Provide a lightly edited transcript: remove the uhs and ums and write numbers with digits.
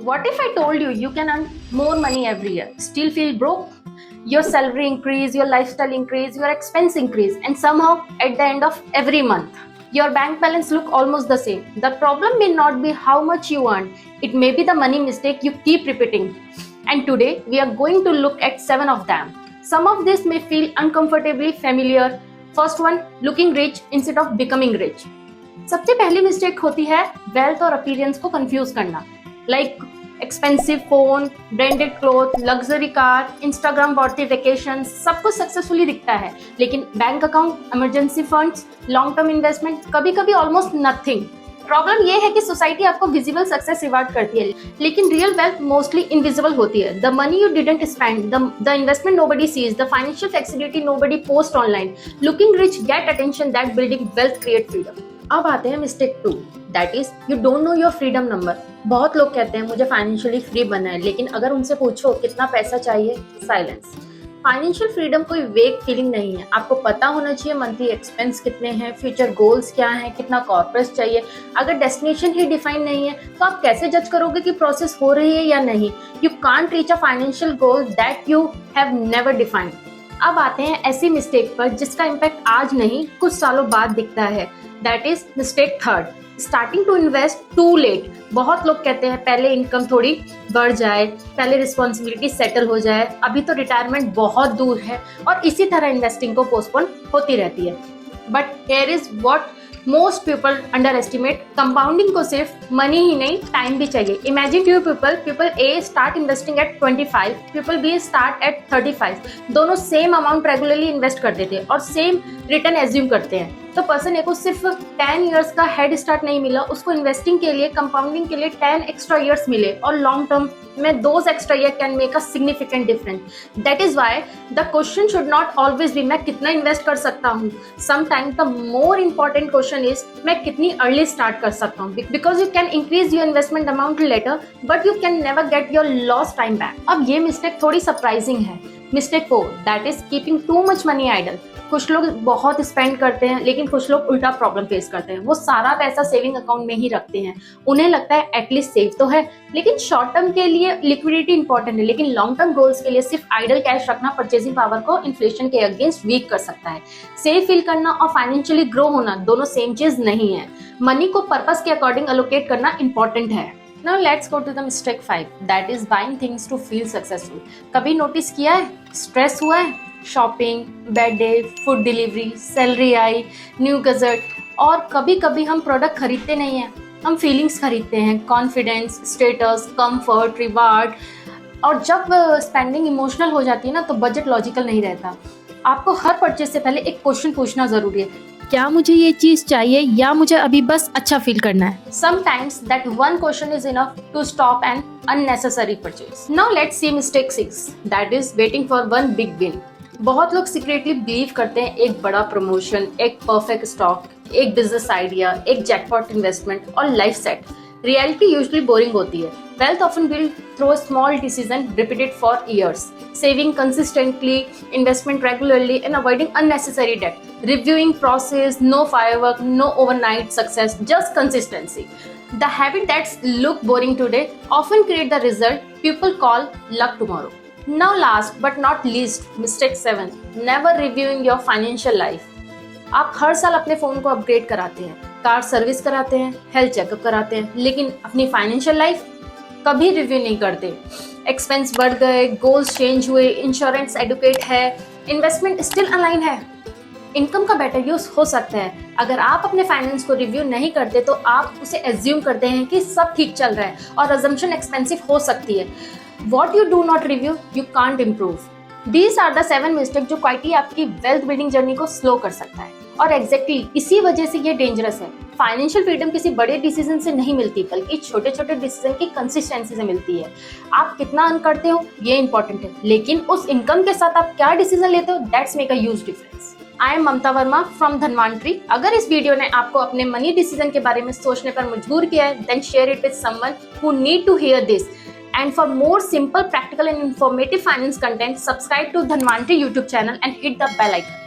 What if I told you you can earn more money every year, still feel broke? Your salary increase, your lifestyle increase, your expense increase, and somehow at the end of every month, your bank balance look almost the same. The problem may not be how much you earn, it may be the money mistake you keep repeating. And today we are going to look at 7 of them. Some of this may feel uncomfortably familiar. First one, looking rich instead of becoming rich. सबसे पहली mistake होती है wealth और appearance को confuse करना. Like expensive phone, branded cloth, luxury car, Instagram वर्दी vacation, सब कुछ सक्सेसफुली दिखता है, लेकिन bank account, emergency funds, long term investment, कभी कभी ऑलमोस्ट नथिंग. प्रॉब्लम ये है कि सोसाइटी आपको विजिबल सक्सेस रिवार्ड करती है, लेकिन रियल वेल्थ मोस्टली इनविजिबल होती है. The money you didn't spend, the investment nobody seize, the financial flexibility nobody post online. Looking rich get attention, that building wealth create freedom. अब आते हैं mistake 2, that is you don't know your freedom number. बहुत लोग कहते हैं मुझे financially free बनना है, लेकिन अगर उनसे पूछो कितना पैसा चाहिए, साइलेंस. फाइनेंशियल फ्रीडम कोई वेग फीलिंग नहीं है. आपको पता होना चाहिए मंथली एक्सपेंस कितने हैं, फ्यूचर गोल्स क्या हैं, कितना कॉर्पस चाहिए. अगर डेस्टिनेशन ही डिफाइन नहीं है तो आप कैसे जज करोगे कि प्रोसेस हो रही है या नहीं. You can't reach a financial goal that you have never defined. अब आते हैं ऐसी मिस्टेक पर जिसका इम्पैक्ट आज नहीं कुछ सालों बाद दिखता है. That is mistake 3, starting to invest too late. बहुत लोग कहते हैं पहले इनकम थोड़ी बढ़ जाए, पहले रिस्पॉन्सिबिलिटी सेटल हो जाए, अभी तो रिटायरमेंट बहुत दूर है, और इसी तरह इन्वेस्टिंग को पोस्टपोन होती रहती है. But here is what most people underestimate. Compounding को सिर्फ मनी ही नहीं, टाइम भी चाहिए. Imagine few people A start investing at 25, people B start at 35. दोनों सेम अमाउंट रेगुलरली इन्वेस्ट कर देते हैं और सेम रिटर्न एज्यूम करते हैं. तो पर्सन ए को सिर्फ 10 इयर्स का हेड स्टार्ट नहीं मिला, उसको इन्वेस्टिंग के लिए, कंपाउंडिंग के लिए 10 एक्स्ट्रा इयर्स मिले, और लॉन्ग टर्म में those extra year can make a significant difference. That is why the question should not always be मैं कितना इन्वेस्ट कर सकता हूँ. Sometimes the more important question is मैं कितनी अर्ली स्टार्ट कर सकता हूँ. Because you can increase your investment amount later, but you can never get your lost time back. अब ये मिस्टेक थोड़ी सरप्राइजिंग है. Mistake 4, that is keeping too much money idle. कुछ लोग बहुत स्पेंड करते हैं, लेकिन कुछ लोग उल्टा प्रॉब्लम फेस करते हैं. वो सारा पैसा सेविंग अकाउंट में ही रखते हैं. उन्हें लगता है एटलीस्ट सेव तो है, लेकिन शॉर्ट टर्म के लिए लिक्विडिटी इंपॉर्टेंट है, लेकिन लॉन्ग टर्म गोल्स के लिए सिर्फ आइडल कैश रखना परचेजिंग पावर को इन्फ्लेशन के अगेंस्ट वीक कर सकता है. सेव फील करना और फाइनेंशियली ग्रो होना दोनों सेम चीज नहीं है. मनी को पर्पस के अकॉर्डिंग एलोकेट करना इंपॉर्टेंट है. Now let's go to the mistake 5, that is buying things to feel successful. कभी नोटिस किया है स्ट्रेस हुआ है, shopping, birthday, food delivery, salary आई, न्यू गजट, और कभी कभी हम प्रोडक्ट खरीदते नहीं हैं, हम फीलिंग्स खरीदते हैं, कॉन्फिडेंस, स्टेटस, कंफर्ट, रिवार्ड. और जब स्पेंडिंग इमोशनल हो जाती है ना, तो बजट लॉजिकल नहीं रहता. आपको हर परचेज से पहले एक क्वेश्चन पूछना जरूरी है, क्या मुझे ये चीज चाहिए या मुझे अभी बस अच्छा फील करना है. Sometimes that one question is enough to stop an unnecessary purchase. Now let's see mistake 6, that is waiting for one big win. बहुत लोग सीक्रेटली बिलीव करते हैं एक बड़ा प्रमोशन, एक परफेक्ट स्टॉक, एक बिजनेस आइडिया, एक जैकपॉट इन्वेस्टमेंट और life set. Reality usually boring होती है. Wealth often built through a small decision repeated for years. Saving consistently, investment regularly, and avoiding unnecessary debt. Reviewing process, no firework, no overnight success, just consistency. The habit that look boring today often create the result people call luck tomorrow. Now last but not least, mistake 7, never reviewing your financial life. आप हर साल अपने phone को upgrade कराते हैं, car service कराते हैं, health checkup कराते हैं, लेकिन अपनी फाइनेंशियल लाइफ कभी रिव्यू नहीं करते. एक्सपेंस बढ़ गए, गोल्स चेंज हुए, इंश्योरेंस एडुकेट है, इन्वेस्टमेंट स्टिल अलाइन है, इनकम का बेटर यूज हो सकता है. अगर आप अपने फाइनेंस को रिव्यू नहीं करते तो आप उसे एज्यूम करते हैं कि सब ठीक चल रहा है, और अजम्पशन एक्सपेंसिव हो सकती है. What you do not review you can't improve. These are the 7 mistake जो क्वाइटली आपकी वेल्थ बिल्डिंग जर्नी को स्लो कर सकता है, और एग्जैक्टली इसी वजह से ये डेंजरस है. फाइनेंशियल फ्रीडम किसी बड़े डिसीजन से नहीं मिलती, बल्कि छोटे छोटे डिसीजन की कंसिस्टेंसी से मिलती है. आप कितना अर्न करते हो ये इंपॉर्टेंट है, लेकिन उस इनकम के साथ आप क्या डिसीजन लेते हो, that's make a huge difference. I am Mamta Verma from Dhanvantari. अगर इस वीडियो ने आपको अपने मनी डिसीजन के बारे में सोचने पर मजबूर किया है, then share it with someone who need to hear this. And for more simple, practical and informative finance content, subscribe to Dhanvantri YouTube channel and hit the bell icon.